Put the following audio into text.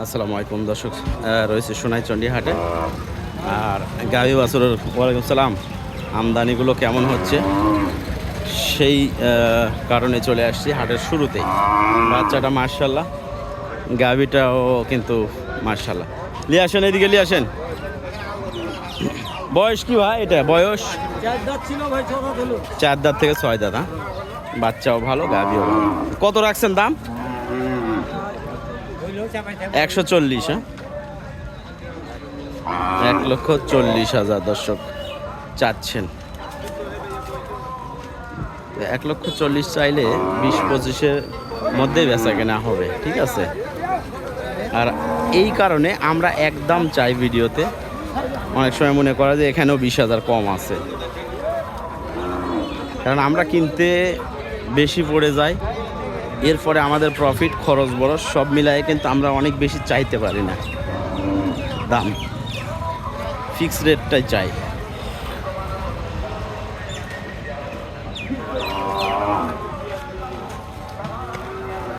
আসসালামু আলাইকুম দর্শক, রয়েছে সোনাইচন্ডী হাটে। আর গাভী বাছুরের ওয়ালাইকুম সালাম আমদানিগুলো কেমন হচ্ছে সেই কারণে চলে আসছি হাটের শুরুতেই। বাচ্চাটা মার্শাল্লাহ, গাভীটাও কিন্তু মার্শাল্লাহ। নিয়ে আসেন, এদিকে নিয়ে আসেন। বয়স কি ভাই? এটা বয়স 4 দাঁত থেকে 6 দাঁত। হ্যাঁ, বাচ্চাও ভালো, গাভীও ভালো। কত রাখছেন দাম? 140। হ্যাঁ, 1,40,000 দর্শক চাচ্ছেন। 1,40,000 চাইলে 20-25-এর মধ্যে বেচা কেনা হবে, ঠিক আছে। আর এই কারণে আমরা একদম চাই ভিডিওতে। অনেক সময় মনে করা যে এখানেও 20,000 কম আছে, কারণ আমরা কিনতে বেশি পড়ে যাই, এরপরে আমাদের প্রফিট খরচ বরচ সব মিলায়ে কিন্তু আমরা অনেক বেশি চাইতে পারি না। দাম ফিক্সড রেটটাই চাই।